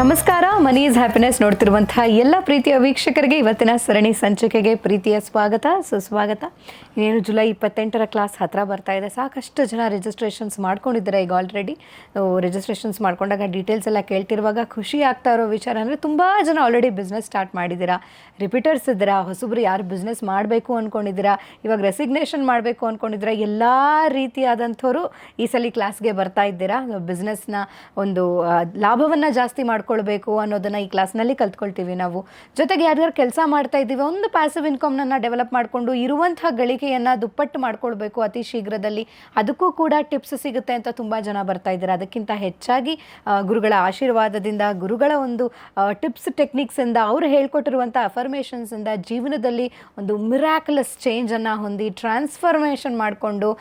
ನಮಸ್ಕಾರ. Money is happiness ನೋಡ್ತಿರುವಂತಹ ಎಲ್ಲ ಪ್ರೀತಿಯ ವೀಕ್ಷಕರಿಗೆ ಇವತ್ತಿನ ಸರಣಿ ಸಂಚಿಕೆಗೆ ಪ್ರೀತಿಯ ಸ್ವಾಗತ, ಸುಸ್ವಾಗತ. ಏನು ಜುಲೈ 28ರ ಕ್ಲಾಸ್ ಹತ್ತಿರ ಬರ್ತಾ ಇದೆ. ಸಾಕಷ್ಟು ಜನ ರಿಜಿಸ್ಟ್ರೇಷನ್ಸ್ ಮಾಡ್ಕೊಂಡಿದ್ದಾರೆ ಈಗ ಆಲ್ರೆಡಿ. ರಿಜಿಸ್ಟ್ರೇಷನ್ಸ್ ಮಾಡ್ಕೊಂಡಾಗ ಡೀಟೇಲ್ಸ್ ಎಲ್ಲ ಕೇಳ್ತಿರುವಾಗ ಖುಷಿ ಆಗ್ತಾ ಇರೋ ವಿಚಾರ ಅಂದರೆ ತುಂಬ ಜನ ಆಲ್ರೆಡಿ ಬಿಸ್ನೆಸ್ ಸ್ಟಾರ್ಟ್ ಮಾಡಿದ್ದೀರಾ, ರಿಪೀಟರ್ಸ್ ಇದ್ದೀರಾ, ಹೊಸಬ್ರು ಯಾರು ಬಿಸ್ನೆಸ್ ಮಾಡಬೇಕು ಅಂದ್ಕೊಂಡಿದ್ದೀರಾ, ಇವಾಗ ರೆಸಿಗ್ನೇಷನ್ ಮಾಡಬೇಕು ಅಂದ್ಕೊಂಡಿದ್ದೀರಾ, ಎಲ್ಲ ರೀತಿಯಾದಂಥವ್ರು ಈ ಸಲ ಕ್ಲಾಸ್ಗೆ ಬರ್ತಾ ಇದ್ದೀರಾ. ಬಿಸ್ನೆಸ್ನ ಒಂದು ಲಾಭವನ್ನು ಜಾಸ್ತಿ ಮಾಡ್ಕೊಳ್ಬೇಕು ಅನ್ನೋದನ್ನು ಈ ಕ್ಲಾಸ್ನಲ್ಲಿ ಕಲ್ತ್ಕೊಳ್ತೀವಿ ನಾವು. ಜೊತೆಗೆ ಯಾರ್ಯಾರು ಕೆಲಸ ಮಾಡ್ತಾ ಇದ್ದೀವಿ, ಒಂದು ಪ್ಯಾಸಿವ್ ಇನ್ಕಮ್ನ ಡೆವಲಪ್ ಮಾಡಿಕೊಂಡು ಇರುವಂಥ ಗಳಿಕೆಯನ್ನು ದುಪ್ಪಟ್ಟು ಮಾಡ್ಕೊಳ್ಬೇಕು ಅತಿ ಶೀಘ್ರದಲ್ಲಿ, ಅದಕ್ಕೂ ಕೂಡ ಟಿಪ್ಸ್ ಸಿಗುತ್ತೆ ಅಂತ ತುಂಬ ಜನ ಬರ್ತಾ ಇದ್ದಾರೆ. ಅದಕ್ಕಿಂತ ಹೆಚ್ಚಾಗಿ ಗುರುಗಳ ಆಶೀರ್ವಾದದಿಂದ, ಗುರುಗಳ ಒಂದು ಟಿಪ್ಸ್ ಟೆಕ್ನಿಕ್ಸಿಂದ, ಅವರು ಹೇಳ್ಕೊಟ್ಟಿರುವಂಥ ಅಫರ್ಮೇಷನ್ಸಿಂದ ಜೀವನದಲ್ಲಿ ಒಂದು ಮಿರಾಕ್ಯುಲಸ್ ಚೇಂಜನ್ನು ಹೊಂದಿ ಟ್ರಾನ್ಸ್ಫಾರ್ಮೇಷನ್ ಮಾಡಿಕೊಂಡು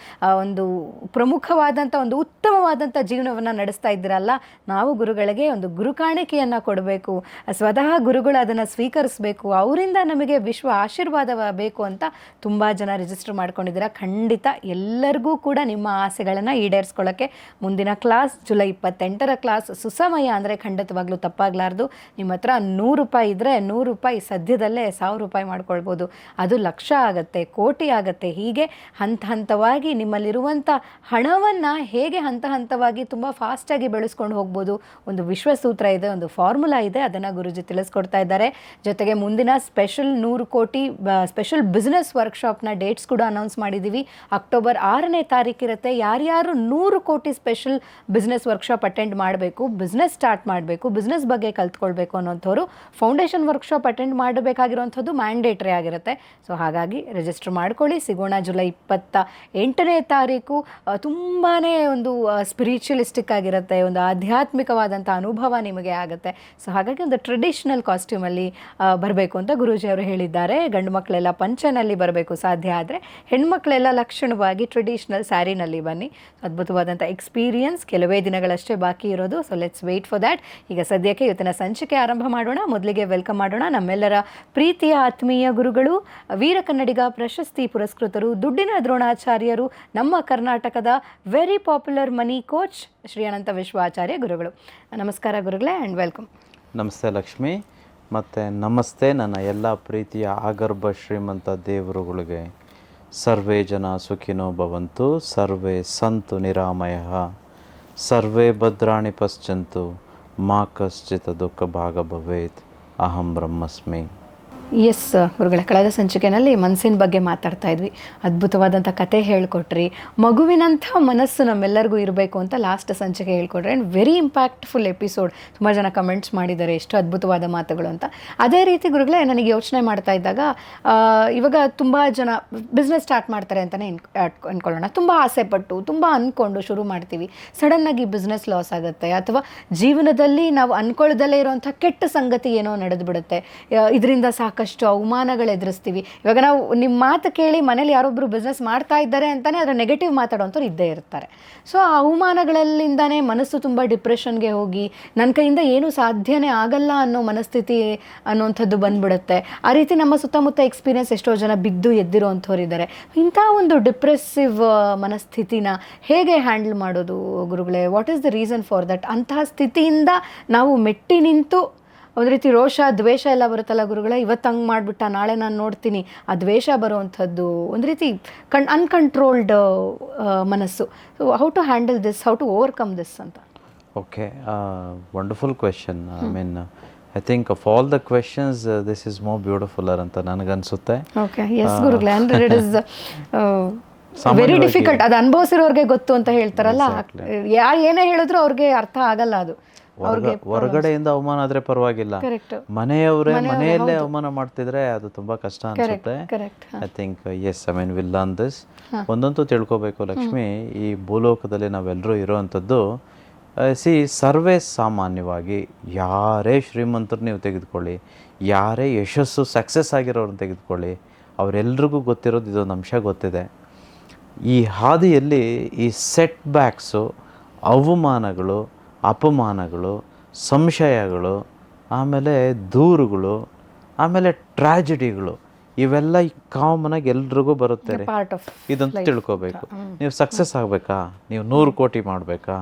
ಒಂದು ಪ್ರಮುಖವಾದಂಥ ಒಂದು ಉತ್ತಮವಾದಂಥ ಜೀವನವನ್ನು ನಡೆಸ್ತಾ ಇದ್ದೀರಲ್ಲ, ನಾವು ಗುರುಗಳಿಗೆ ಒಂದು ಗುರುಕಾಣಿಕೆಯನ್ನು ಕೊಡಬೇಕು, ಸ್ವತಃ ಗುರುಗಳು ಅದನ್ನು ಸ್ವೀಕರಿಸಬೇಕು, ಅವರಿಂದ ನಮಗೆ ವಿಶ್ವ ಆಶೀರ್ವಾದ ಬೇಕು ಅಂತ ತುಂಬ ಜನ ರಿಜಿಸ್ಟರ್ ಮಾಡ್ಕೊಂಡಿದ್ದೀರಾ. ಖಂಡಿತ ಎಲ್ಲರಿಗೂ ಕೂಡ ನಿಮ್ಮ ಆಸೆಗಳನ್ನು ಈಡೇರಿಸ್ಕೊಳ್ಳೋಕ್ಕೆ ಮುಂದಿನ ಕ್ಲಾಸ್ ಜುಲೈ 28ರ ಕ್ಲಾಸ್ ಸುಸಮಯ ಅಂದರೆ ಖಂಡಿತವಾಗ್ಲೂ ತಪ್ಪಾಗಲಾರ್ದು. ನಿಮ್ಮ ಹತ್ರ ₹100 ಇದ್ದರೆ ₹100 ಸದ್ಯದಲ್ಲೇ ₹1000 ಮಾಡ್ಕೊಳ್ಬೋದು. ಅದು ಲಕ್ಷ ಆಗುತ್ತೆ, ಕೋಟಿ ಆಗುತ್ತೆ. ಹೀಗೆ ಹಂತ ಹಂತವಾಗಿ ನಿಮ್ಮಲ್ಲಿರುವಂಥ ಹಣವನ್ನು ಹೇಗೆ ಹಂತ ಹಂತವಾಗಿ ತುಂಬ ಫಾಸ್ಟಾಗಿ ಬೆಳೆಸ್ಕೊಂಡು ಹೋಗ್ಬೋದು, ಒಂದು ವಿಶ್ವಸೂತ್ರ ಇದೆ, ಒಂದು ಫಾರ್ಮುಲಾ ಇದೆ, ಅದನ್ನು ಗುರುಜಿ ತಿಳಿಸ್ಕೊಡ್ತಾ ಇದ್ದಾರೆ. ಜೊತೆಗೆ ಮುಂದಿನ ಸ್ಪೆಷಲ್ 100 ಕೋಟಿ ಸ್ಪೆಷಲ್ ಬಿಸ್ನೆಸ್ ವರ್ಕ್ಶಾಪ್ನ ಡೇಟ್ಸ್ ಕೂಡ ಅನೌನ್ಸ್ ಮಾಡಿದ್ದೀವಿ. ಅಕ್ಟೋಬರ್ 6ನೇ ತಾರೀಕು ಇರುತ್ತೆ. ಯಾರ್ಯಾರು 100 ಕೋಟಿ ಸ್ಪೆಷಲ್ ಬಿಸ್ನೆಸ್ ವರ್ಕ್ಶಾಪ್ ಅಟೆಂಡ್ ಮಾಡಬೇಕು, ಬಿಸ್ನೆಸ್ ಸ್ಟಾರ್ಟ್ ಮಾಡಬೇಕು, ಬಿಸ್ನೆಸ್ ಬಗ್ಗೆ ಕಲ್ತ್ಕೊಳ್ಬೇಕು ಅನ್ನೋಂಥವ್ರು ಫೌಂಡೇಶನ್ ವರ್ಕ್ಶಾಪ್ ಅಟೆಂಡ್ ಮಾಡಬೇಕಾಗಿರುವಂಥದ್ದು ಮ್ಯಾಂಡೇಟ್ರಿ ಆಗಿರುತ್ತೆ. ಸೊ ಹಾಗಾಗಿ ರಿಜಿಸ್ಟರ್ ಮಾಡ್ಕೊಳ್ಳಿ. ಸಿಗೋಣ ಜುಲೈ 28ನೇ ತಾರೀಕು. ತುಂಬಾ ಒಂದು ಸ್ಪಿರಿಚುವಲಿಸ್ಟಿಕ್ ಆಗಿರುತ್ತೆ, ಒಂದು ಆಧ್ಯಾತ್ಮಿಕವಾದಂಥ ಅನುಭವ ನಿಮಗೆ ಆಗುತ್ತೆ. ಸೊ ಹಾಗಾಗಿ ಒಂದು ಟ್ರೆಡಿಷ್ನಲ್ ಕಾಸ್ಟ್ಯೂಮಲ್ಲಿ ಬರಬೇಕು ಅಂತ ಗುರೂಜಿ ಅವರು ಹೇಳಿದ್ದಾರೆ. ಗಂಡು ಮಕ್ಕಳೆಲ್ಲ ಪಂಚನಲ್ಲಿ ಬರಬೇಕು ಸಾಧ್ಯ ಆದರೆ, ಹೆಣ್ಮಕ್ಳೆಲ್ಲ ಲಕ್ಷಣವಾಗಿ ಟ್ರೆಡಿಷ್ನಲ್ ಸ್ಯಾರಿನಲ್ಲಿ ಬನ್ನಿ. ಅದ್ಭುತವಾದಂಥ ಎಕ್ಸ್ಪೀರಿಯನ್ಸ್. ಕೆಲವೇ ದಿನಗಳಷ್ಟೇ ಬಾಕಿ ಇರೋದು. So let's wait for that. ಈಗ ಸದ್ಯಕ್ಕೆ ಇವತ್ತಿನ ಸಂಚಿಕೆ ಆರಂಭ ಮಾಡೋಣ. ಮೊದಲಿಗೆ ವೆಲ್ಕಮ್ ಮಾಡೋಣ ನಮ್ಮೆಲ್ಲರ ಪ್ರೀತಿಯ ಆತ್ಮೀಯ ಗುರುಗಳು, ವೀರ ಕನ್ನಡಿಗ ಪ್ರಶಸ್ತಿ ಪುರಸ್ಕೃತರು, ದುಡ್ಡಿನ ದ್ರೋಣಾಚಾರ್ಯರು, ನಮ್ಮ ಕರ್ನಾಟಕದ ವೆರಿ ಪಾಪ್ಯುಲರ್ ಮನಿ ಕೋಚ್ ಶ್ರೀ ಅನಂತ ವಿಶ್ವಾಚಾರ್ಯ ಗುರುಗಳು. ನಮಸ್ಕಾರ ಗುರುಗಳೇ ಆ್ಯಂಡ್ ವೆಲ್ಕಮ್. ನಮಸ್ತೆ ಲಕ್ಷ್ಮಿ, ಮತ್ತು ನಮಸ್ತೆ ನನ್ನ ಎಲ್ಲ ಪ್ರೀತಿಯ ಆಗರ್ಭ ಶ್ರೀಮಂತ ದೇವರುಗಳಿಗೆ. ಸರ್ವೇ ಜನ ಸುಖಿನೋ ಭವಂತು, ಸರ್ವೇ ಸಂತು ನಿರಾಮಯಃ, ಸರ್ವೇ ಭದ್ರಾಣಿ ಪಶ್ಯಂತು, ಮಾ ಕಶ್ಚಿತ್ ದುಃಖ ಭಾಗ ಭವೇತ್, ಅಹಂ ಬ್ರಹ್ಮಸ್ಮಿ. ಎಸ್ ಗುರುಗಳೇ, ಕಳೆದ ಸಂಚಿಕೆಯಲ್ಲಿ ಮನಸ್ಸಿನ ಬಗ್ಗೆ ಮಾತಾಡ್ತಾ ಇದ್ವಿ. ಅದ್ಭುತವಾದಂಥ ಕತೆ ಹೇಳ್ಕೊಟ್ರಿ. ಮಗುವಿನಂಥ ಮನಸ್ಸು ನಮ್ಮೆಲ್ಲರಿಗೂ ಇರಬೇಕು ಅಂತ ಲಾಸ್ಟ್ ಸಂಚಿಕೆ ಹೇಳ್ಕೊಟ್ರಿ. And very impactful episode. ತುಂಬ ಜನ ಕಮೆಂಟ್ಸ್ ಮಾಡಿದ್ದಾರೆ, ಎಷ್ಟು ಅದ್ಭುತವಾದ ಮಾತುಗಳು ಅಂತ. ಅದೇ ರೀತಿ ಗುರುಗಳೇ, ನನಗೆ ಯೋಚನೆ ಮಾಡ್ತಾ ಇದ್ದಾಗ ಇವಾಗ ತುಂಬ ಜನ ಬಿಸ್ನೆಸ್ ಸ್ಟಾರ್ಟ್ ಮಾಡ್ತಾರೆ ಅಂತಲೇ ಅಂದ್ಕೊಳ್ಳೋಣ. ತುಂಬ ಆಸೆಪಟ್ಟು, ತುಂಬ ಅಂದ್ಕೊಂಡು ಶುರು ಮಾಡ್ತೀವಿ. ಸಡನ್ನಾಗಿ ಬಿಸ್ನೆಸ್ ಲಾಸ್ ಆಗುತ್ತೆ, ಅಥವಾ ಜೀವನದಲ್ಲಿ ನಾವು ಅಂದ್ಕೊಳ್ದಲ್ಲೇ ಇರೋವಂಥ ಕೆಟ್ಟ ಸಂಗತಿ ಏನೋ ನಡೆದು ಬಿಡುತ್ತೆ. ಇದರಿಂದ ಸಾಕಷ್ಟು ಅವಮಾನಗಳು ಎದುರಿಸ್ತೀವಿ. ಇವಾಗ ನಾವು ನಿಮ್ಮ ಮಾತು ಕೇಳಿ ಮನೇಲಿ ಯಾರೊಬ್ಬರು ಬಿಸ್ನೆಸ್ ಮಾಡ್ತಾ ಇದ್ದಾರೆ ಅಂತಲೇ ಅದರ ನೆಗೆಟಿವ್ ಮಾತಾಡೋಂಥವ್ರು ಇದ್ದೇ ಇರ್ತಾರೆ. ಸೊ ಆ ಅವಮಾನಗಳಿಂದನೇ ಮನಸ್ಸು ತುಂಬ ಡಿಪ್ರೆಷನ್ಗೆ ಹೋಗಿ ನನ್ನ ಕೈಯಿಂದ ಏನೂ ಸಾಧ್ಯನೇ ಆಗಲ್ಲ ಅನ್ನೋ ಮನಸ್ಥಿತಿ ಅನ್ನೋಂಥದ್ದು ಬಂದ್ಬಿಡುತ್ತೆ. ಆ ರೀತಿ ನಮ್ಮ ಸುತ್ತಮುತ್ತ ಎಕ್ಸ್ಪೀರಿಯನ್ಸ್ ಎಷ್ಟೋ ಜನ ಬಿದ್ದು ಎದ್ದಿರೋ ಅಂಥವ್ರು ಇದ್ದಾರೆ. ಇಂಥ ಒಂದು ಡಿಪ್ರೆಸಿವ್ ಮನಸ್ಥಿತಿನ ಹೇಗೆ ಹ್ಯಾಂಡಲ್ ಮಾಡೋದು ಗುರುಗಳೇ? What is the reason for that? ಅಂತಹ ಸ್ಥಿತಿಯಿಂದ ನಾವು ಮೆಟ್ಟಿ ನಿಂತು, ಒಂದು ರೀತಿ ರೋಷ ದ್ವೇಷ ಎಲ್ಲ ಬರುತ್ತಲ್ಲ ಗುರುಗಳೇ, ಇವತ್ತು ಹಂಗೆ ಮಾಡಿಬಿಟ್ಟ, ನಾಳೆ ನಾನು ನೋಡ್ತೀನಿ, ಆ ದ್ವೇಷ ಬರುವಂಥದ್ದು, ಒಂದು ರೀತಿ ಅನ್ಕಂಟ್ರೋಲ್ಡ್ ಮನಸ್ಸು. So how to handle this, how to overcome this ಅಂತ? Okay, wonderful question. I mean I think of all the questions this is more beautifuller ಅಂತ ನನಗನ್ಸುತ್ತೆ. ಓಕೆ, ಎಸ್ ಗುರುಗಳೇ. ಅಂದರೆ ಇಟ್ ಇಸ್ ವೆರಿ ಡಿಫಿಕಲ್ಟ್. ಅದು ಅನುಭವಿಸಿರೋರಿಗೆ ಗೊತ್ತು ಅಂತ ಹೇಳ್ತಾರಲ್ಲ, ಯಾರು ಏನೇ ಹೇಳಿದ್ರು ಅವ್ರಿಗೆ ಅರ್ಥ ಆಗಲ್ಲ. ಅದು ಹೊರಗಡೆಯಿಂದ ಅವಮಾನ ಆದ್ರೆ ಪರವಾಗಿಲ್ಲ, ಮನೆಯಲ್ಲೇ ಅವಮಾನ ಮಾಡ್ತಿದ್ರೆ ಅದು ತುಂಬಾ ಕಷ್ಟ ಅನ್ಸುತ್ತೆ. I think yes, I mean will learn this. ಒಂದಂತೂ ತಿಳ್ಕೊಬೇಕು ಲಕ್ಷ್ಮಿ, ಈ ಭೂಲೋಕದಲ್ಲಿ ನಾವೆಲ್ಲರೂ ಇರೋವಂಥದ್ದು, ಸರ್ವೇ ಸಾಮಾನ್ಯವಾಗಿ ಯಾರೇ ಶ್ರೀಮಂತರು ನೀವು ತೆಗೆದುಕೊಳ್ಳಿ, ಯಾರೇ ಯಶಸ್ಸು ಸಕ್ಸಸ್ ಆಗಿರೋರನ್ನ ತೆಗೆದುಕೊಳ್ಳಿ, ಅವರೆಲ್ರಿಗೂ ಗೊತ್ತಿರೋದು ಇದೊಂದು ಅಂಶ ಗೊತ್ತಿದೆ. ಈ ಹಾದಿಯಲ್ಲಿ ಈ ಸೆಟ್ ಬ್ಯಾಕ್ಸು, ಅವಮಾನಗಳು, ಅಪಮಾನಗಳು, ಸಂಶಯಗಳು, ಆಮೇಲೆ ದೂರುಗಳು, ಆಮೇಲೆ ಟ್ರ್ಯಾಜಿಡಿಗಳು, ಇವೆಲ್ಲ ಕಾಮನಾಗಿ ಎಲ್ರಿಗೂ ಬರುತ್ತೆ. ಇದಂತೂ ತಿಳ್ಕೊಬೇಕು. ನೀವು ಸಕ್ಸಸ್ ಆಗಬೇಕಾ, ನೀವು 100 ಕೋಟಿ ಮಾಡಬೇಕಾ,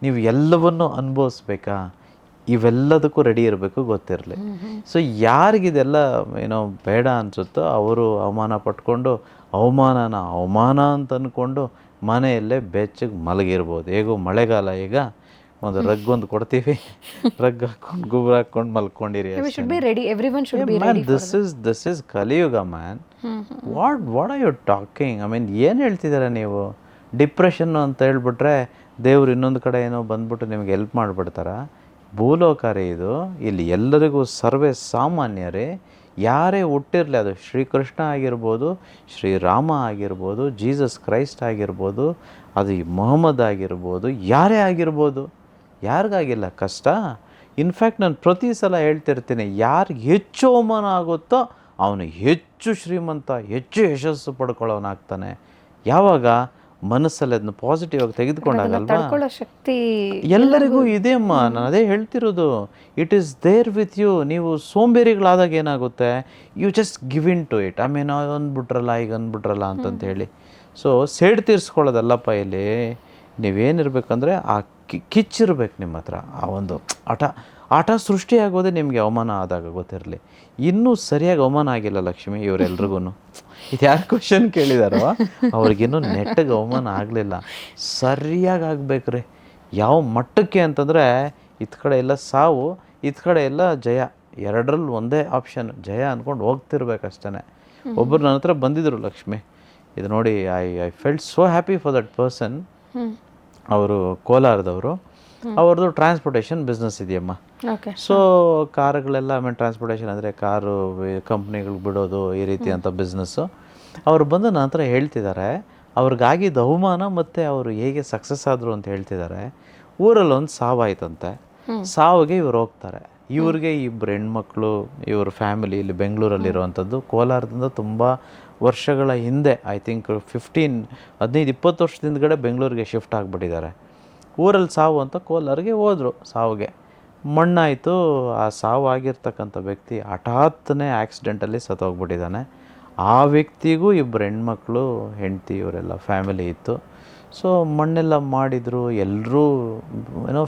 ನೀವು ಎಲ್ಲವನ್ನೂ ಅನುಭವಿಸ್ಬೇಕಾ, ಇವೆಲ್ಲದಕ್ಕೂ ರೆಡಿ ಇರಬೇಕು, ಗೊತ್ತಿರಲಿ. ಸೊ ಯಾರಿಗಿದೆಲ್ಲ ಏನೋ ಬೇಡ ಅನಿಸುತ್ತೋ ಅವರು ಅವಮಾನ ಪಟ್ಕೊಂಡು ಅವಮಾನ ಅಂತ ಅಂದ್ಕೊಂಡು ಮನೆಯಲ್ಲೇ ಬೆಚ್ಚಗೆ ಮಲಗಿರ್ಬೋದು. ಹೇಗೋ ಮಳೆಗಾಲ, ಈಗ ಒಂದು ರಗ್ಗೊಂದು ಕೊಡ್ತೀವಿ, ರಗ್ ಹಾಕ್ಕೊಂಡು ಗುಬ್ರ ಹಾಕ್ಕೊಂಡು ಮಲ್ಕೊಂಡಿರಿ. This is Kaliyuga man. What are you talking? I mean ಏನು ಹೇಳ್ತಿದ್ದೀರ ನೀವು? ಡಿಪ್ರೆಷನ್ನು ಅಂತ ಹೇಳ್ಬಿಟ್ರೆ ದೇವ್ರು ಇನ್ನೊಂದು ಕಡೆ ಏನೋ ಬಂದ್ಬಿಟ್ಟು ನಿಮಗೆ ಹೆಲ್ಪ್ ಮಾಡಿಬಿಡ್ತಾರ? ಭೂಲೋಕರೇ ಇದು. ಇಲ್ಲಿ ಎಲ್ಲರಿಗೂ ಸರ್ವೇ ಸಾಮಾನ್ಯರೇ, ಯಾರೇ ಹುಟ್ಟಿರಲಿ, ಅದು ಶ್ರೀಕೃಷ್ಣ ಆಗಿರ್ಬೋದು, ಶ್ರೀರಾಮ ಆಗಿರ್ಬೋದು, ಜೀಸಸ್ ಕ್ರೈಸ್ಟ್ ಆಗಿರ್ಬೋದು, ಅದು ಮೊಹಮ್ಮದ್ ಆಗಿರ್ಬೋದು, ಯಾರೇ ಆಗಿರ್ಬೋದು, ಯಾರಿಗಾಗಿಲ್ಲ ಕಷ್ಟ? ಇನ್ಫ್ಯಾಕ್ಟ್ ನಾನು ಪ್ರತಿ ಸಲ ಹೇಳ್ತಿರ್ತೀನಿ, ಯಾರಿಗೆ ಹೆಚ್ಚು ಅವಮಾನ ಆಗುತ್ತೋ ಅವನು ಹೆಚ್ಚು ಶ್ರೀಮಂತ, ಹೆಚ್ಚು ಯಶಸ್ಸು ಪಡ್ಕೊಳ್ಳೋನಾಗ್ತಾನೆ. ಯಾವಾಗ ಮನಸ್ಸಲ್ಲಿ ಅದನ್ನ ಪಾಸಿಟಿವ್ ಆಗಿ ತೆಗೆದುಕೊಂಡಾಗಲ್ವಾ? ಶಕ್ತಿ ಎಲ್ಲರಿಗೂ ಇದೆ ಅಮ್ಮ. ನಾನು ಅದೇ ಹೇಳ್ತಿರೋದು, it is there with you. ನೀವು ಸೋಂಬೇರಿಗಳಾದಾಗ ಏನಾಗುತ್ತೆ, you just give in to it. ಆಮೇಲೆ ಅಂದ್ಬಿಟ್ರಲ್ಲ, ಈಗ ಅಂದ್ಬಿಟ್ರಲ್ಲ ಅಂತಂತ ಹೇಳಿ ಸೊ ಸೇಡ್ ತೀರಿಸ್ಕೊಳ್ಳೋದಲ್ಲಪ್ಪ ಇಲ್ಲಿ. ನೀವೇನಿರ್ಬೇಕಂದ್ರೆ ಆ ಕಿಚ್ಚಿರ್ಬೇಕು ನಿಮ್ಮ ಹತ್ರ. ಆ ಒಂದು ಆಟ ಸೃಷ್ಟಿಯಾಗೋದೇ ನಿಮಗೆ ಅವಮಾನ ಆದಾಗ, ಗೊತ್ತಿರಲಿ. ಇನ್ನೂ ಸರಿಯಾಗಿ ಅವಮಾನ ಆಗಿಲ್ಲ ಲಕ್ಷ್ಮಿ ಇವರೆಲ್ರಿಗೂ. ಇದು ಯಾರು ಕ್ವಶನ್ ಕೇಳಿದಾರೋ ಅವ್ರಿಗಿನ್ನೂ ನೆಟ್ಟಿಗೆ ಅವಮಾನ ಆಗಲಿಲ್ಲ. ಸರಿಯಾಗಿ ಆಗ್ಬೇಕ್ರಿ. ಯಾವ ಮಟ್ಟಕ್ಕೆ ಅಂತಂದರೆ, ಇತ್ತ ಕಡೆ ಎಲ್ಲ ಸಾವು, ಇತ್ತ ಕಡೆ ಎಲ್ಲ ಜಯ, ಎರಡರಲ್ಲಿ ಒಂದೇ ಆಪ್ಷನ್, ಜಯ ಅಂದ್ಕೊಂಡು ಹೋಗ್ತಿರ್ಬೇಕಷ್ಟೇ. ಒಬ್ಬರು ನನ್ನ ಹತ್ರ ಬಂದಿದ್ರು ಲಕ್ಷ್ಮಿ, ಇದು ನೋಡಿ, I felt so happy for that person. ಅವರು ಕೋಲಾರದವರು, ಅವ್ರದ್ದು ಟ್ರಾನ್ಸ್ಪೋರ್ಟೇಷನ್ ಬಿಸ್ನೆಸ್ ಇದೆಯಮ್ಮ. ಸೊ ಕಾರುಗಳೆಲ್ಲ, ಆಮೇಲೆ ಟ್ರಾನ್ಸ್ಪೋರ್ಟೇಷನ್ ಅಂದರೆ ಕಾರು ಕಂಪ್ನಿಗಳು ಬಿಡೋದು, ಈ ರೀತಿ ಅಂತ ಬಿಸ್ನೆಸ್ಸು. ಅವರು ಬಂದು ನನ್ನ ಹತ್ರ ಹೇಳ್ತಿದ್ದಾರೆ ಅವ್ರಿಗಾಗಿದ್ದ ಅವಮಾನ ಮತ್ತು ಅವರು ಹೇಗೆ ಸಕ್ಸಸ್ ಆದರು ಅಂತ ಹೇಳ್ತಿದ್ದಾರೆ. ಊರಲ್ಲಿ ಒಂದು ಸಾವಾಯ್ತಂತೆ. ಸಾವಿಗೆ ಇವ್ರು ಹೋಗ್ತಾರೆ. ಇವ್ರಿಗೆ ಇಬ್ಬರು ಹೆಣ್ಮಕ್ಳು, ಇವ್ರ ಫ್ಯಾಮಿಲಿ ಇಲ್ಲಿ ಬೆಂಗಳೂರಲ್ಲಿರುವಂಥದ್ದು. ಕೋಲಾರದಿಂದ ತುಂಬ ವರ್ಷಗಳ ಹಿಂದೆ, ಐ ಥಿಂಕ್ 15-20 ವರ್ಷದಿಂದಗಡೆ ಬೆಂಗಳೂರಿಗೆ ಶಿಫ್ಟ್ ಆಗಿಬಿಟ್ಟಿದ್ದಾರೆ. ಊರಲ್ಲಿ ಸಾವು ಅಂತ ಕೋಲಾರಿಗೆ ಹೋದರು. ಸಾವಿಗೆ ಮಣ್ಣಾಯಿತು. ಆ ಸಾವು ಆಗಿರ್ತಕ್ಕಂಥ ವ್ಯಕ್ತಿ ಹಠಾತ್ತನೇ ಆಕ್ಸಿಡೆಂಟಲ್ಲಿ ಸತ್ತೋಗ್ಬಿಟ್ಟಿದ್ದಾನೆ. ಆ ವ್ಯಕ್ತಿಗೂ ಇಬ್ಬರು ಹೆಣ್ಮಕ್ಳು, ಹೆಂಡತಿ, ಇವರೆಲ್ಲ ಫ್ಯಾಮಿಲಿ ಇತ್ತು. ಸೊ ಮಣ್ಣೆಲ್ಲ ಮಾಡಿದರು. ಎಲ್ಲರೂ ಏನೋ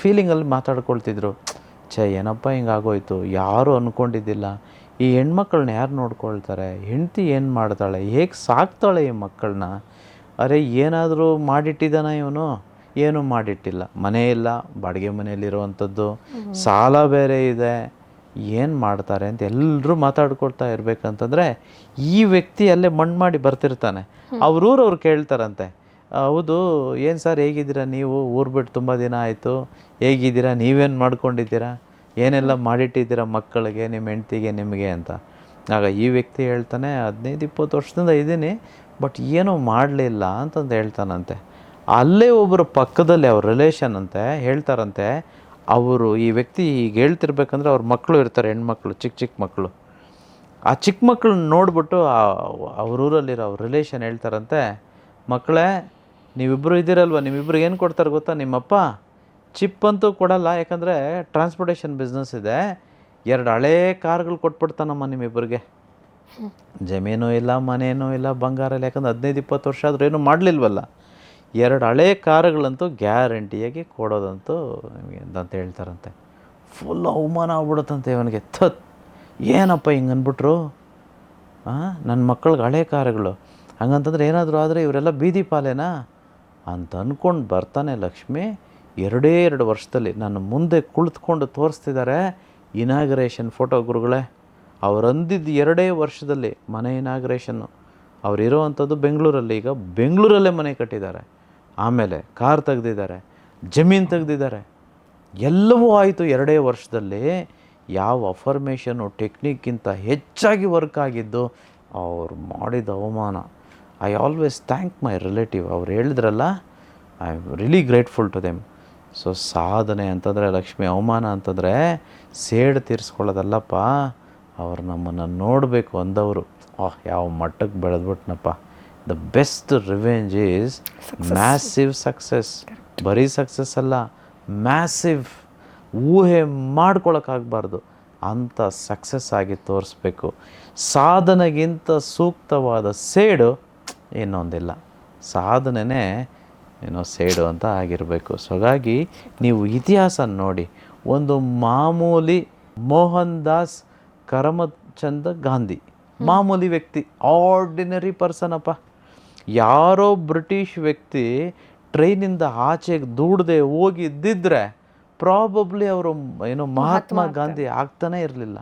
ಫೀಲಿಂಗಲ್ಲಿ ಮಾತಾಡ್ಕೊಳ್ತಿದ್ರು, ಏನಪ್ಪ ಹಿಂಗಾಗೋಯ್ತು, ಯಾರೂ ಅಂದ್ಕೊಂಡಿದ್ದಿಲ್ಲ. ಈ ಹೆಣ್ಮಕ್ಳನ್ನ ಯಾರು ನೋಡ್ಕೊಳ್ತಾರೆ, ಹೆಂಡತಿ ಏನು ಮಾಡ್ತಾಳೆ, ಹೇಗೆ ಸಾಕ್ತಾಳೆ ಈ ಮಕ್ಕಳನ್ನ? ಅರೆ ಏನಾದರೂ ಮಾಡಿಟ್ಟಿದ್ದಾನ ಇವನು? ಏನೂ ಮಾಡಿಟ್ಟಿಲ್ಲ. ಮನೆಯಿಲ್ಲ, ಬಾಡಿಗೆ ಮನೆಯಲ್ಲಿರುವಂಥದ್ದು, ಸಾಲ ಬೇರೆ ಇದೆ, ಏನು ಮಾಡ್ತಾರೆ ಅಂತ ಎಲ್ಲರೂ ಮಾತಾಡ್ಕೊಳ್ತಾ ಇರಬೇಕಂತಂದರೆ, ಈ ವ್ಯಕ್ತಿ ಅಲ್ಲೇ ಮಣ್ಣು ಮಾಡಿ ಬರ್ತಿರ್ತಾನೆ. ಅವ್ರು ಕೇಳ್ತಾರಂತೆ, ಹೌದು ಏನು ಸರ್ ಹೇಗಿದ್ದೀರಾ ನೀವು, ಊರು ಬಿಟ್ಟು ತುಂಬ ದಿನ ಆಯಿತು, ಹೇಗಿದ್ದೀರಾ, ನೀವೇನು ಮಾಡ್ಕೊಂಡಿದ್ದೀರಾ, ಏನೆಲ್ಲ ಮಾಡಿಟ್ಟಿದ್ದೀರಾ ಮಕ್ಕಳಿಗೆ, ನಿಮ್ಮ ಹೆಂಡ್ತಿಗೆ, ನಿಮಗೆ ಅಂತ. ಆಗ ಈ ವ್ಯಕ್ತಿ ಹೇಳ್ತಾನೆ, 15-20 ವರ್ಷದಿಂದ ಇದ್ದೀನಿ, ಬಟ್ ಏನೂ ಮಾಡಲಿಲ್ಲ ಅಂತಂದು ಹೇಳ್ತಾನಂತೆ. ಅಲ್ಲೇ ಒಬ್ಬರು ಪಕ್ಕದಲ್ಲಿ ಅವ್ರ ರಿಲೇಷನ್ ಅಂತೆ ಹೇಳ್ತಾರಂತೆ, ಅವರು ಈ ವ್ಯಕ್ತಿ ಈಗ ಹೇಳ್ತಿರ್ಬೇಕಂದ್ರೆ ಅವ್ರ ಮಕ್ಕಳು ಇರ್ತಾರೆ, ಹೆಣ್ಮಕ್ಳು, ಚಿಕ್ಕ ಮಕ್ಕಳು. ಆ ಚಿಕ್ಕ ಮಕ್ಕಳನ್ನ ನೋಡ್ಬಿಟ್ಟು ಅವ್ರೂರಲ್ಲಿರೋ ಅವ್ರ ರಿಲೇಷನ್ ಹೇಳ್ತಾರಂತೆ, ಮಕ್ಕಳೇ ನೀವಿಬ್ಬರು ಇದ್ದೀರಲ್ವ, ನಿಮ್ಮಿಬ್ಬರು ಏನು ಕೊಡ್ತಾರೆ ಗೊತ್ತಾ, ನಿಮ್ಮಪ್ಪ ಚಿಪ್ ಅಂತೂ ಕೊಡಲ್ಲ, ಯಾಕಂದರೆ ಟ್ರಾನ್ಸ್ಪೋರ್ಟೇಷನ್ ಬಿಸ್ನೆಸ್ ಇದೆ, 2 ಹಳೇ ಕಾರ್ಗಳು ಕೊಟ್ಬಿಡ್ತಾನಮ್ಮ ನಿಮ್ಮಿಬ್ಬರಿಗೆ. ಜಮೀನು ಇಲ್ಲ, ಮನೇನೂ ಇಲ್ಲ, ಬಂಗಾರ ಇಲ್ಲ, ಯಾಕಂದ್ರೆ 15-20 ವರ್ಷ ಆದರೂ ಏನೂ ಮಾಡಲಿಲ್ವಲ್ಲ. 2 ಹಳೇ ಕಾರುಗಳಂತೂ ಗ್ಯಾರಂಟಿಯಾಗಿ ಕೊಡೋದಂತೂ ನಿಮಗೆ ಅಂತ ಹೇಳ್ತಾರಂತೆ. ಫುಲ್ ಅವಮಾನ ಆಗ್ಬಿಡುತ್ತಂತೆ ಇವನಿಗೆ. ಏನಪ್ಪ ಹಿಂಗೆ ಅಂದ್ಬಿಟ್ರು, ನನ್ನ ಮಕ್ಕಳಿಗೆ ಹಳೇ ಕಾರುಗಳು, ಹಂಗಂತಂದ್ರೆ ಏನಾದರೂ ಆದರೆ ಇವರೆಲ್ಲ ಬೀದಿ ಪಾಲೇನಾ ಅಂತ ಅಂದ್ಕೊಂಡು ಬರ್ತಾನೆ ಲಕ್ಷ್ಮಿ. 2 ವರ್ಷದಲ್ಲಿ ನನ್ನ ಮುಂದೆ ಕುಳಿತುಕೊಂಡು ತೋರಿಸ್ತಿದ್ದಾರೆ ಇನಾಗ್ರೇಷನ್ ಫೋಟೋ. ಗುರುಗಳೇ, ಅವ್ರು ಅಂದಿದ್ದು 2 ವರ್ಷದಲ್ಲಿ ಮನೆ ಇನಾಗ್ರೇಷನ್ನು. ಅವರಿರೋವಂಥದ್ದು ಬೆಂಗಳೂರಲ್ಲಿ, ಈಗ ಬೆಂಗಳೂರಲ್ಲೇ ಮನೆ ಕಟ್ಟಿದ್ದಾರೆ, ಆಮೇಲೆ ಕಾರ್ ತೆಗೆದಿದ್ದಾರೆ, ಜಮೀನು ತೆಗೆದಿದ್ದಾರೆ, ಎಲ್ಲವೂ ಆಯಿತು 2 ವರ್ಷದಲ್ಲಿ. ಯಾವ ಅಫರ್ಮೇಷನು ಟೆಕ್ನಿಕ್ಕಿಂತ ಹೆಚ್ಚಾಗಿ ವರ್ಕ್ ಆಗಿದ್ದು ಅವ್ರು ಮಾಡಿದ ಅವಮಾನ. I always thank my relative. ಅವ್ರು ಹೇಳಿದ್ರಲ್ಲ, I am really grateful to them. So ಸಾಧನೆ ಅಂತಂದರೆ ಲಕ್ಷ್ಮಿ, ಅವಮಾನ ಅಂತಂದರೆ ಸೇಡು ತೀರಿಸ್ಕೊಳ್ಳೋದಲ್ಲಪ್ಪ, ಅವ್ರು ನಮ್ಮನ್ನು ನೋಡಬೇಕು ಅಂದವರು ಯಾವ ಮಟ್ಟಕ್ಕೆ ಬೆಳೆದ್ಬಿಟ್ನಪ್ಪ. The best revenge is massive success. ಬರೀ ಸಕ್ಸಸ್ ಅಲ್ಲ, ಮ್ಯಾಸಿವ್, ಊಹೆ ಮಾಡ್ಕೊಳಕ್ಕಾಗಬಾರ್ದು ಅಂಥ ಸಕ್ಸಸ್ ಆಗಿ ತೋರಿಸ್ಬೇಕು. ಸಾಧನೆಗಿಂತ ಸೂಕ್ತವಾದ ಸೇಡು ಇನ್ನೊಂದಿಲ್ಲ. ಸಾಧನೆನೇ ಸೇಡು ಅಂತ ಆಗಿರಬೇಕು. ಸೊ ಹಾಗಾಗಿ ನೀವು ಇತಿಹಾಸ ನೋಡಿ, ಒಂದು ಮಾಮೂಲಿ ಮೋಹನ್ ದಾಸ್ ಕರಮಚಂದ್ ಗಾಂಧಿ, ಮಾಮೂಲಿ ವ್ಯಕ್ತಿ, ಆರ್ಡಿನರಿ ಪರ್ಸನ್ ಅಪ್ಪ. ಯಾರೋ ಬ್ರಿಟಿಷ್ ವ್ಯಕ್ತಿ ಟ್ರೈನಿಂದ ಆಚೆಗೆ ದೂಡದೆ ಹೋಗಿದ್ದಿದ್ರೆ ಪ್ರಾಬಬ್ಲಿ ಅವರು ಮಹಾತ್ಮ ಗಾಂಧಿ ಆಗ್ತಾನೆ ಇರಲಿಲ್ಲ.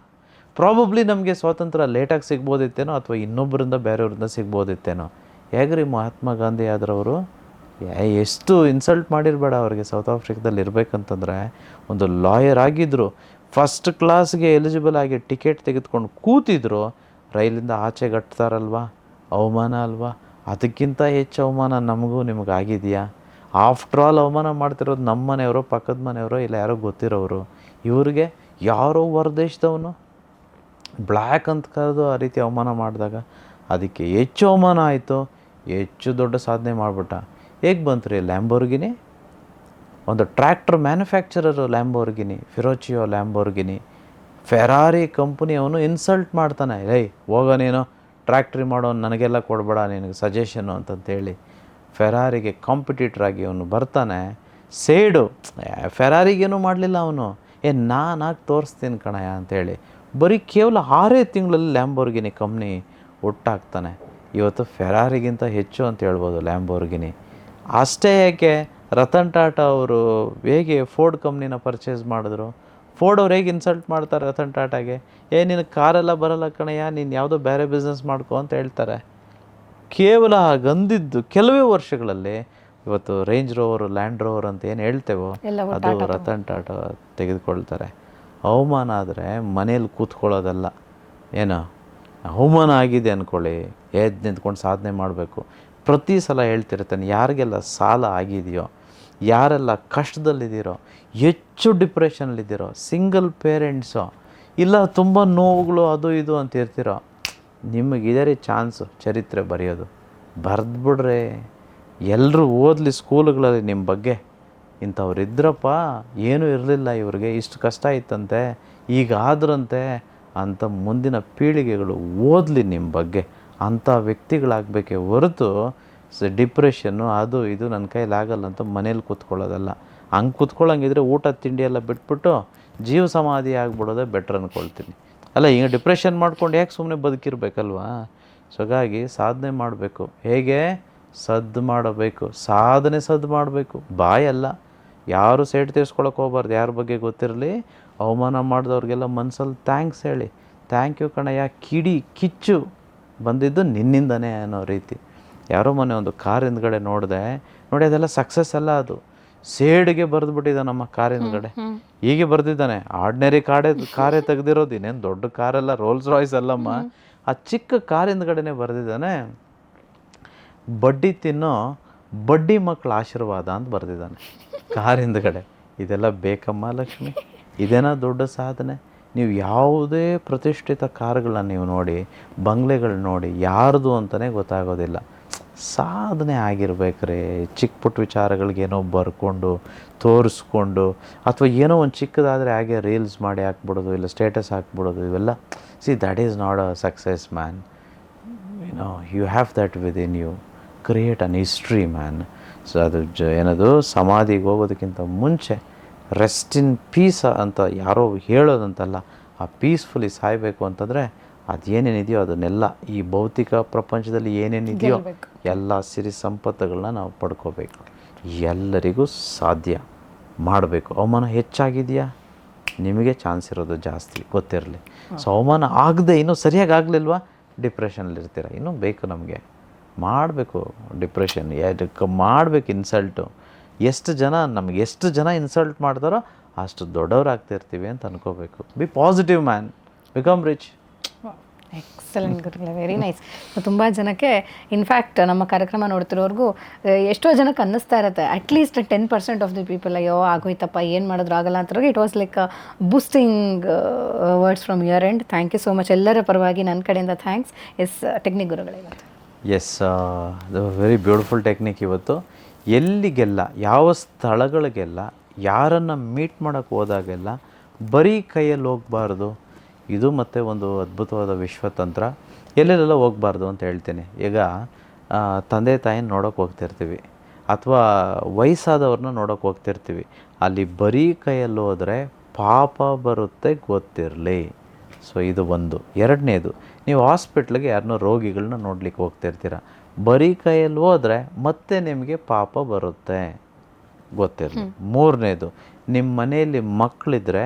ಪ್ರಾಬಬ್ಲಿ ನಮಗೆ ಸ್ವಾತಂತ್ರ್ಯ ಲೇಟಾಗಿ ಸಿಗ್ಬೋದಿತ್ತೇನೋ, ಅಥವಾ ಇನ್ನೊಬ್ಬರಿಂದ ಬೇರೆಯವ್ರಿಂದ ಸಿಗ್ಬೋದಿತ್ತೇನೋ. ಹೇಗ್ರಿ ಮಹಾತ್ಮ ಗಾಂಧಿ ಆದ್ರವರು ಎಷ್ಟು ಇನ್ಸಲ್ಟ್ ಮಾಡಿರಬೇಡ ಅವ್ರಿಗೆ. ಸೌತ್ ಆಫ್ರಿಕಾದಲ್ಲಿ ಇರಬೇಕಂತಂದರೆ ಒಂದು ಲಾಯರ್ ಆಗಿದ್ದರು, ಫಸ್ಟ್ ಕ್ಲಾಸ್ಗೆ ಎಲಿಜಿಬಲ್ ಆಗಿ ಟಿಕೆಟ್ ತೆಗೆದುಕೊಂಡು ಕೂತಿದ್ರು, ರೈಲಿಂದ ಆಚೆಗೆ ಹಟ್ತಾರಲ್ವ, ಅವಮಾನ ಅಲ್ವಾ? ಅದಕ್ಕಿಂತ ಹೆಚ್ಚು ಅವಮಾನ ನಮಗೂ ನಿಮಗಾಗಿದೆಯಾ? ಆಫ್ಟರ್ ಆಲ್ ಅವಮಾನ ಮಾಡ್ತಿರೋದು ನಮ್ಮ ಮನೆಯವರು, ಪಕ್ಕದ ಮನೆಯವರು, ಇಲ್ಲ ಯಾರೋ ಗೊತ್ತಿರೋರು. ಇವ್ರಿಗೆ ಯಾರೋ ಹೊರದೇಶದವನು ಬ್ಲ್ಯಾಕ್ ಅಂತ ಕರೆದು ಆ ರೀತಿ ಅವಮಾನ ಮಾಡಿದಾಗ ಅದಕ್ಕೆ ಹೆಚ್ಚು ಅವಮಾನ ಆಯಿತು, ಹೆಚ್ಚು ದೊಡ್ಡ ಸಾಧನೆ ಮಾಡಿಬಿಟ್ಟ. ಹೇಗೆ ಬಂತು ರೀ ಲ್ಯಾಂಬೋರ್ಗಿನಿ? ಒಂದು tractor manufacturer Lamborghini, Ferruccio Lamborghini, Ferrari company ಅವನು ಇನ್ಸಲ್ಟ್ ಮಾಡ್ತಾನೆ. ಹೋಗೋ ನೀನು ಟ್ರ್ಯಾಕ್ಟ್ರಿ ಮಾಡೋನು, ನನಗೆಲ್ಲ ಕೊಡಬೇಡ ನಿನಗೆ ಸಜೆಷನು ಅಂತಂತೇಳಿ ಫೆರಾರಿಗೆ ಕಾಂಪಿಟೇಟರ್ ಆಗಿ ಅವನು ಬರ್ತಾನೆ. ಸೇಡು ಫೆರಾರಿಗೇನು ಮಾಡಲಿಲ್ಲ ಅವನು, ನಾನಾಗಿ ತೋರಿಸ್ತೀನಿ ಕಣಯ್ಯ ಅಂತೇಳಿ ಬರೀ ಕೇವಲ 6 ತಿಂಗಳಲ್ಲಿ ಲ್ಯಾಂಬೋರ್ಗಿನಿ ಕಂಪ್ನಿ ಹುಟ್ಟಾಕ್ತಾನೆ. ಇವತ್ತು ಫೆರಾರಿಗಿಂತ ಹೆಚ್ಚು ಅಂತ ಹೇಳ್ಬೋದು ಲ್ಯಾಂಬೋರ್ಗಿನಿ. ಅಷ್ಟೇ ಯಾಕೆ, ರತನ್ ಟಾಟಾ ಅವರು ಹೇಗೆ ಫೋರ್ಡ್ ಕಂಪ್ನಿನ ಪರ್ಚೇಸ್ ಮಾಡಿದ್ರು, ಫೋರ್ಡ್ ಅವ್ರು ಹೇಗೆ ಇನ್ಸಲ್ಟ್ ಮಾಡ್ತಾರೆ ರತನ್ ಟಾಟಾಗೆ, ನಿನಗೆ ಕಾರೆಲ್ಲ ಬರಲ್ಲ ಕಣಯ್ಯ, ನೀನು ಯಾವುದೋ ಬೇರೆ ಬಿಸ್ನೆಸ್ ಮಾಡ್ಕೊ ಅಂತ ಹೇಳ್ತಾರೆ. ಕೇವಲ ಗಂದಿದ್ದು ಕೆಲವೇ ವರ್ಷಗಳಲ್ಲಿ ಇವತ್ತು ರೇಂಜ್ ರೋವರು, ಲ್ಯಾಂಡ್ ರೋವರ್ ಅಂತ ಏನು ಹೇಳ್ತೇವೋ ಅದು ರತನ್ ಟಾಟಾ ತೆಗೆದುಕೊಳ್ತಾರೆ. ಅವಮಾನ ಆದರೆ ಮನೇಲಿ ಕೂತ್ಕೊಳ್ಳೋದಲ್ಲ, ಏನೋ ಅವಮಾನ ಆಗಿದೆ ಅಂದ್ಕೊಳ್ಳಿ, ಎದ್ದು ನಿಂತ್ಕೊಂಡು ಸಾಧನೆ ಮಾಡಬೇಕು. ಪ್ರತಿ ಸಲ ಹೇಳ್ತಿರ್ತಾನೆ, ಯಾರಿಗೆಲ್ಲ ಸಾಲ ಆಗಿದೆಯೋ, ಯಾರೆಲ್ಲ ಕಷ್ಟದಲ್ಲಿದ್ದೀರೋ, ಹೆಚ್ಚು ಡಿಪ್ರೆಷನಲ್ಲಿದ್ದೀರೋ, ಸಿಂಗಲ್ ಪೇರೆಂಟ್ಸೋ, ಇಲ್ಲ ತುಂಬ ನೋವುಗಳು ಅದು ಇದು ಅಂತ ಇರ್ತಿರೋ, ನಿಮಗಿದೆ ರೀ ಚಾನ್ಸು ಚರಿತ್ರೆ ಬರೆಯೋದು. ಬರೆದ್ಬಿಡ್ರೆ ಎಲ್ಲರೂ ಓದಲಿ ಸ್ಕೂಲ್ಗಳಲ್ಲಿ ನಿಮ್ಮ ಬಗ್ಗೆ, ಇಂಥವ್ರು ಇದ್ರಪ್ಪ, ಏನೂ ಇರಲಿಲ್ಲ ಇವ್ರಿಗೆ, ಇಷ್ಟು ಕಷ್ಟ ಇತ್ತಂತೆ, ಈಗ ಆದ್ರಂತೆ ಅಂತ ಮುಂದಿನ ಪೀಳಿಗೆಗಳು ಓದಲಿ ನಿಮ್ಮ ಬಗ್ಗೆ. ಅಂಥ ವ್ಯಕ್ತಿಗಳಾಗಬೇಕೇ ಹೊರತು ಡಿಪ್ರೆಷನ್ನು ಅದು ಇದು ನನ್ನ ಕೈಲಿ ಆಗಲ್ಲ ಅಂತ ಮನೇಲಿ ಕೂತ್ಕೊಳ್ಳೋದಲ್ಲ. ಹಂಗೆ ಕೂತ್ಕೊಳ್ಳೋಂಗಿದ್ರೆ ಊಟ ತಿಂಡಿ ಎಲ್ಲ ಬಿಟ್ಬಿಟ್ಟು ಜೀವ ಸಮಾಧಿ ಆಗಿಬಿಡೋದೇ ಬೆಟ್ರ್ ಅಂದ್ಕೊಳ್ತೀನಿ. ಅಲ್ಲ, ಈಗ ಡಿಪ್ರೆಷನ್ ಮಾಡ್ಕೊಂಡು ಯಾಕೆ ಸುಮ್ಮನೆ ಬದುಕಿರ್ಬೇಕಲ್ವಾ? ಸೊ ಹಾಗಾಗಿ ಸಾಧನೆ ಮಾಡಬೇಕು. ಹೇಗೆ ಸದ್ದು ಮಾಡಬೇಕು, ಸಾಧನೆ ಸದ್ದು ಮಾಡಬೇಕು, ಬಾಯಲ್ಲ. ಯಾರು ಸೇಡು ತೀರ್ಸ್ಕೊಳಕ್ಕೆ ಹೋಗ್ಬಾರ್ದು, ಯಾರ ಬಗ್ಗೆ ಗೊತ್ತಿರಲಿ. ಅವಮಾನ ಮಾಡಿದವ್ರಿಗೆಲ್ಲ ಮನಸ್ಸಲ್ಲಿ ಥ್ಯಾಂಕ್ಸ್ ಹೇಳಿ, ಥ್ಯಾಂಕ್ ಯು ಕಣಯ್ಯ, ಕಿಚ್ಚು ಬಂದಿದ್ದು ನಿನ್ನಿಂದನೇ ಅನ್ನೋ ರೀತಿ. ಯಾರೋ ಮೊನ್ನೆ ಒಂದು ಕಾರ್ ಹಿಂದ್ಗಡೆ ನೋಡಿದೆ, ನೋಡಿ ಅದೆಲ್ಲ ಸಕ್ಸಸ್ ಅಲ್ಲ, ಅದು ಸೇಡಿಗೆ ಬರೆದ್ಬಿಟ್ಟಿದ್ದ ನಮ್ಮ ಕಾರ್ ಹಿಂದ್ಗಡೆ. ಹೀಗೆ ಬರೆದಿದ್ದಾನೆ, ಆರ್ಡಿನರಿ ಕಾರೇ ತೆಗೆದಿರೋದು, ಇನ್ನೇನು ದೊಡ್ಡ ಕಾರೆಲ್ಲ, ರೋಲ್ಸ್ ರಾಯ್ಸ್ ಅಲ್ಲಮ್ಮ, ಆ ಚಿಕ್ಕ ಕಾರ್ ಹಿಂದ್ಗಡೆನೇ ಬರೆದಿದ್ದಾನೆ, ಬಡ್ಡಿ ತಿನ್ನೋ ಬಡ್ಡಿ ಮಕ್ಕಳ ಆಶೀರ್ವಾದ ಅಂತ ಬರೆದಿದ್ದಾನೆ ಕಾರ್ ಹಿಂದ್ಗಡೆ. ಇದೆಲ್ಲ ಬೇಕಮ್ಮ ಲಕ್ಷ್ಮಿ? ಇದೇನಾ ದೊಡ್ಡ ಸಾಧನೆ? ನೀವು ಯಾವುದೇ ಪ್ರತಿಷ್ಠಿತ ಕಾರುಗಳನ್ನ ನೀವು ನೋಡಿ, ಬಂಗ್ಲೆಗಳು ನೋಡಿ, ಯಾರ್ದು ಅಂತಲೇ ಗೊತ್ತಾಗೋದಿಲ್ಲ. ಸಾಧನೆ ಆಗಿರ್ಬೇಕ್ರೆ ಚಿಕ್ಕ ಪುಟ್ಟ ವಿಚಾರಗಳಿಗೇನೋ ಬರ್ಕೊಂಡು ತೋರಿಸ್ಕೊಂಡು, ಅಥವಾ ಏನೋ ಒಂದು ಚಿಕ್ಕದಾದರೆ ಹಾಗೆ ರೀಲ್ಸ್ ಮಾಡಿ ಹಾಕ್ಬಿಡೋದು, ಇಲ್ಲ ಸ್ಟೇಟಸ್ ಹಾಕ್ಬಿಡೋದು, ಇವೆಲ್ಲ that is not a success man. You have that within you, create an history man. So ಅದು ಏನದು ಸಮಾಧಿಗೆ ಹೋಗೋದಕ್ಕಿಂತ ಮುಂಚೆ ರೆಸ್ಟ್ ಇನ್ ಪೀಸ್ ಅಂತ ಯಾರೋ ಹೇಳೋದಂತಲ್ಲ, ಆ ಪೀಸ್ಫುಲಿ ಸಾಯಬೇಕು ಅಂತಂದರೆ ಅದೇನೇನಿದೆಯೋ ಅದನ್ನೆಲ್ಲ, ಈ ಭೌತಿಕ ಪ್ರಪಂಚದಲ್ಲಿ ಏನೇನಿದೆಯೋ ಎಲ್ಲ ಸಿರಿ ಸಂಪತ್ತುಗಳನ್ನ ನಾವು ಪಡ್ಕೋಬೇಕು. ಎಲ್ಲರಿಗೂ ಸಾಧ್ಯ ಮಾಡಬೇಕು. ಅವಮಾನ ಹೆಚ್ಚಾಗಿದೆಯಾ, ನಿಮಗೆ ಚಾನ್ಸ್ ಇರೋದು ಜಾಸ್ತಿ, ಗೊತ್ತಿರಲಿ. ಸೊ ಅವಮಾನ ಆಗದೆ ಇನ್ನೂ ಸರಿಯಾಗಿ ಆಗಲಿಲ್ವಾ, ಡಿಪ್ರೆಷನಲ್ಲಿರ್ತೀರ. ಇನ್ನೂ ಬೇಕು ನಮಗೆ, ಮಾಡಬೇಕು ಡಿಪ್ರೆಷನ್, ಅದಕ್ಕೆ ಮಾಡಬೇಕು ಇನ್ಸಲ್ಟು. ಎಷ್ಟು ಜನ ಇನ್ಸಲ್ಟ್ ಮಾಡ್ತಾರೋ ಅಷ್ಟು ದೊಡ್ಡವರಾಗ್ತಿರ್ತೀವಿ ಅಂತ ಅನ್ಕೋಬೇಕು. Be positive man, become rich. Excellent ಗುರುಗಳೇ, ವೆರಿ ನೈಸ್. ತುಂಬ ಜನಕ್ಕೆ, ಇನ್ಫ್ಯಾಕ್ಟ್ ನಮ್ಮ ಕಾರ್ಯಕ್ರಮ ನೋಡ್ತಿರೋರ್ಗೂ ಎಷ್ಟೋ ಜನಕ್ಕೆ ಅನ್ನಿಸ್ತಾ ಇರುತ್ತೆ, ಅಟ್ಲೀಸ್ಟ್ 10% ಆಫ್ ದಿ ಪೀಪಲ್, ಅಯ್ಯೋ ಆಗೋಯ್ತಪ್ಪ, ಏನು ಮಾಡಿದ್ರು ಆಗಲ್ಲ ಅಂತಾರೆ. It was like boosting words from your end. Thank you so much. ಎಲ್ಲರ ಪರವಾಗಿ ನನ್ನ ಕಡೆಯಿಂದ ಥ್ಯಾಂಕ್ಸ್. ಎಸ್ ಟೆಕ್ನಿಕ್ ಗುರುಗಳೇ, ಇವತ್ತು ಎಸ್ ವೆರಿ ಬ್ಯೂಟಿಫುಲ್ ಟೆಕ್ನಿಕ್. ಇವತ್ತು ಎಲ್ಲಿಗೆಲ್ಲ, ಯಾವ ಸ್ಥಳಗಳಿಗೆಲ್ಲ, ಯಾರನ್ನು ಮೀಟ್ ಮಾಡೋಕ್ಕೆ ಹೋದಾಗೆಲ್ಲ ಬರೀ ಕೈಯಲ್ಲಿ ಹೋಗಬಾರ್ದು. ಇದು ಮತ್ತು ಒಂದು ಅದ್ಭುತವಾದ ವಿಶ್ವತಂತ್ರ. ಎಲ್ಲೆಲ್ಲೆಲ್ಲ ಹೋಗಬಾರ್ದು ಅಂತ ಹೇಳ್ತೀನಿ. ಈಗ ತಂದೆ ತಾಯಿನ ನೋಡೋಕೆ ಹೋಗ್ತಿರ್ತೀವಿ, ಅಥವಾ ವಯಸ್ಸಾದವ್ರನ್ನ ನೋಡೋಕೆ ಹೋಗ್ತಿರ್ತೀವಿ. ಅಲ್ಲಿ ಬರೀ ಕೈಯಲ್ಲಿ ಹೋದರೆ ಪಾಪ ಬರುತ್ತೆ ಗೊತ್ತಿರಲಿ. ಸೊ ಇದು ಒಂದು. ಎರಡನೇದು, ನೀವು ಹಾಸ್ಪಿಟ್ಲಿಗೆ ಯಾರನ್ನೋ ರೋಗಿಗಳನ್ನ ನೋಡ್ಲಿಕ್ಕೆ ಹೋಗ್ತಿರ್ತೀರ, ಬರೀ ಕೈಯಲ್ಲಿ ಹೋದರೆ ಮತ್ತೆ ನಿಮಗೆ ಪಾಪ ಬರುತ್ತೆ ಗೊತ್ತಿರಲಿ. ಮೂರನೇದು, ನಿಮ್ಮ ಮನೆಯಲ್ಲಿ ಮಕ್ಕಳಿದ್ರೆ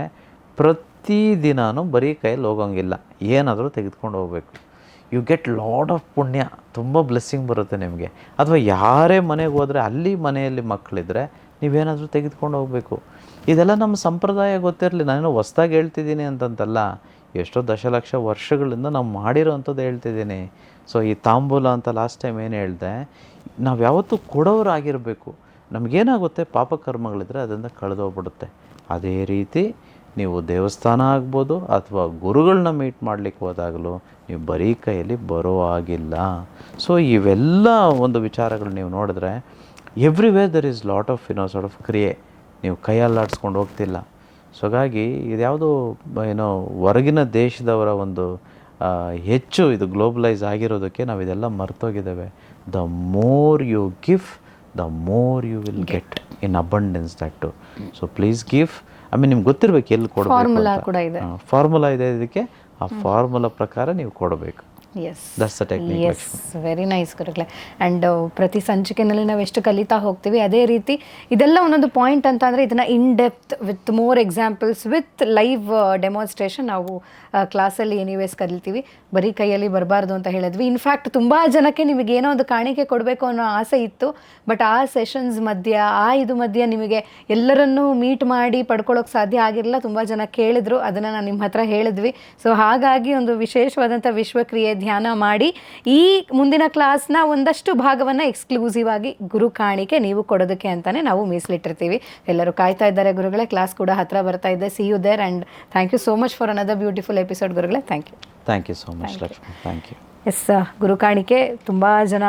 ಪ್ರತಿದಿನವೂ ಬರೀ ಕೈಯಲ್ಲಿ ಹೋಗೋಂಗಿಲ್ಲ, ಏನಾದರೂ ತೆಗೆದುಕೊಂಡು ಹೋಗ್ಬೇಕು. ಯು ಗೆಟ್ ಲಾಡ್ ಆಫ್ ಪುಣ್ಯ, ತುಂಬ ಬ್ಲೆಸ್ಸಿಂಗ್ ಬರುತ್ತೆ ನಿಮಗೆ. ಅಥವಾ ಯಾರೇ ಮನೆಗೆ ಹೋದರೆ ಅಲ್ಲಿ ಮನೆಯಲ್ಲಿ ಮಕ್ಕಳಿದ್ರೆ ನೀವೇನಾದರೂ ತೆಗೆದುಕೊಂಡು ಹೋಗಬೇಕು. ಇದೆಲ್ಲ ನಮ್ಮ ಸಂಪ್ರದಾಯ ಗೊತ್ತಿರಲಿ. ನಾನು ಹೊಸ್ದಾಗಿ ಹೇಳ್ತಿದ್ದೀನಿ ಅಂತಂತಲ್ಲ, ಎಷ್ಟೋ ದಶಲಕ್ಷ ವರ್ಷಗಳಿಂದ ನಾವು ಮಾಡಿರೋವಂಥದ್ದು ಹೇಳ್ತಿದ್ದೀನಿ. ಸೊ ಈ ತಾಂಬೂಲ ಅಂತ ಲಾಸ್ಟ್ ಟೈಮ್ ಏನು ಹೇಳಿದೆ, ನಾವು ಯಾವತ್ತೂ ಕೊಡೋರಾಗಿರಬೇಕು. ನಮಗೇನಾಗುತ್ತೆ, ಪಾಪಕರ್ಮಗಳಿದ್ರೆ ಅದರಿಂದ ಕಳೆದೋಗ್ಬಿಡುತ್ತೆ. ಅದೇ ರೀತಿ ನೀವು ದೇವಸ್ಥಾನ ಆಗ್ಬೋದು ಅಥವಾ ಗುರುಗಳನ್ನ ಮೀಟ್ ಮಾಡಲಿಕ್ಕೆ ಹೋದಾಗಲೂ ನೀವು ಬರೀ ಕೈಯಲ್ಲಿ ಬರೋ ಆಗಿಲ್ಲ. ಸೊ ಇವೆಲ್ಲ ಒಂದು ವಿಚಾರಗಳು ನೀವು ನೋಡಿದ್ರೆ everywhere there is lot of sort of ಕ್ರಿಯೆ. ನೀವು ಕೈಯಲ್ಲಾಡಿಸ್ಕೊಂಡು ಹೋಗ್ತಿಲ್ಲ. ಸೊ ಹಾಗಾಗಿ ಇದ್ಯಾವುದು ಹೊರಗಿನ ದೇಶದವರ ಒಂದು ಹೆಚ್ಚು ಇದು ಗ್ಲೋಬಲೈಸ್ ಆಗಿರೋದಕ್ಕೆ ನಾವು ಇದೆಲ್ಲ ಮರ್ತೋಗಿದ್ದೇವೆ. The more you give, the more you will get in abundance that too. So please give. ನಿಮ್ಗೆ ಗೊತ್ತಿರಬೇಕು ಎಲ್ಲಿ ಕೊಡಬೇಕು. ಫಾರ್ಮುಲಾ ಇದೆ ಇದಕ್ಕೆ. ಆ ಫಾರ್ಮುಲಾ ಪ್ರಕಾರ ನೀವು ಕೊಡಬೇಕು. That's the technique. Yes, very nice ಗುರುಗಳೇ. ಆ್ಯಂಡ್ ಪ್ರತಿ ಸಂಚಿಕೆಯಲ್ಲಿ ನಾವು ಎಷ್ಟು ಕಲಿತಾ ಹೋಗ್ತೀವಿ, ಅದೇ ರೀತಿ ಇದೆಲ್ಲ ಒಂದೊಂದು ಪಾಯಿಂಟ್ ಅಂತ ಅಂದರೆ ಇದನ್ನು in depth with more examples with live demonstration ನಾವು ಕ್ಲಾಸಲ್ಲಿ ಎನಿವೇಸ್ ಕಲಿತೀವಿ. ಬರೀ ಕೈಯಲ್ಲಿ ಬರಬಾರ್ದು ಅಂತ ಹೇಳಿದ್ವಿ. ಇನ್ಫ್ಯಾಕ್ಟ್ ತುಂಬ ಜನಕ್ಕೆ ನಿಮಗೆ ಏನೋ ಒಂದು ಕಾಣಿಕೆ ಕೊಡಬೇಕು ಅನ್ನೋ ಆಸೆ ಇತ್ತು. ಬಟ್ ಆ ಸೆಷನ್ಸ್ ಮಧ್ಯ ಮಧ್ಯ ನಿಮಗೆ ಎಲ್ಲರನ್ನೂ ಮೀಟ್ ಮಾಡಿ ಪಡ್ಕೊಳ್ಳೋಕೆ ಸಾಧ್ಯ ಆಗಿರಲಿಲ್ಲ. ತುಂಬ ಜನ ಕೇಳಿದ್ರು, ಅದನ್ನು ನಾನು ನಿಮ್ಮ ಹತ್ರ ಹೇಳಿದ್ವಿ. ಸೊ ಹಾಗಾಗಿ ಒಂದು ವಿಶೇಷವಾದಂಥ ವಿಶ್ವಕ್ರಿಯೆ ಧ್ಯಾನ ಮಾಡಿ ಈ ಮುಂದಿನ ಕ್ಲಾಸ್ನ ಒಂದಷ್ಟು ಭಾಗವನ್ನು ಎಕ್ಸ್ಕ್ಲೂಸಿವ್ ಆಗಿ ಗುರು ಕಾಣಿಕೆ ನೀವು ಕೊಡೋದಕ್ಕೆ ಅಂತಲೇ ನಾವು ಮೀಸಲಿಟ್ಟಿರ್ತೀವಿ. ಎಲ್ಲರೂ ಕಾಯ್ತಾ ಇದ್ದಾರೆ ಗುರುಗಳೇ. ಕ್ಲಾಸ್ ಕೂಡ ಹತ್ರ ಬರ್ತಾ ಇದೆ. See you there and thank you so much for another beautiful episode ಗುರುಗಳೇ. Thank you so much Lakshmi. Thank you. Yes, ಗುರು ಕಾಣಿಕೆ ತುಂಬ ಜನ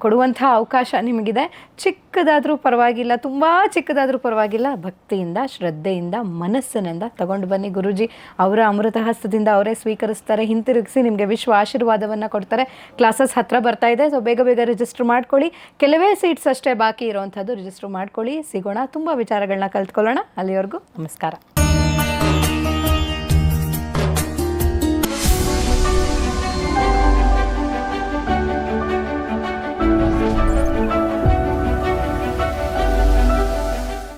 ಕೊಡುವಂಥ ಅವಕಾಶ ನಿಮಗಿದೆ. ಚಿಕ್ಕದಾದರೂ ಪರವಾಗಿಲ್ಲ, ತುಂಬ ಚಿಕ್ಕದಾದರೂ ಪರವಾಗಿಲ್ಲ, ಭಕ್ತಿಯಿಂದ ಶ್ರದ್ಧೆಯಿಂದ ಮನಸ್ಸಿನಿಂದ ತಗೊಂಡು ಬನ್ನಿ. ಗುರೂಜಿ ಅವರ ಅಮೃತ ಹಸ್ತದಿಂದ ಅವರೇ ಸ್ವೀಕರಿಸ್ತಾರೆ, ಹಿಂತಿರುಗಿಸಿ ನಿಮಗೆ ವಿಶ್ವ ಆಶೀರ್ವಾದವನ್ನು ಕೊಡ್ತಾರೆ. ಕ್ಲಾಸಸ್ ಹತ್ರ ಬರ್ತಾ ಇದೆ. ಸೊ ಬೇಗ ಬೇಗ ರಿಜಿಸ್ಟರ್ ಮಾಡ್ಕೊಳ್ಳಿ. ಕೆಲವೇ ಸೀಟ್ಸ್ ಅಷ್ಟೇ ಬಾಕಿ ಇರೋವಂಥದ್ದು. ರಿಜಿಸ್ಟರ್ ಮಾಡ್ಕೊಳ್ಳಿ. ಸಿಗೋಣ, ತುಂಬ ವಿಚಾರಗಳನ್ನ ಕಲ್ತ್ಕೊಳ್ಳೋಣ. ಅಲ್ಲಿವರೆಗೂ ನಮಸ್ಕಾರ.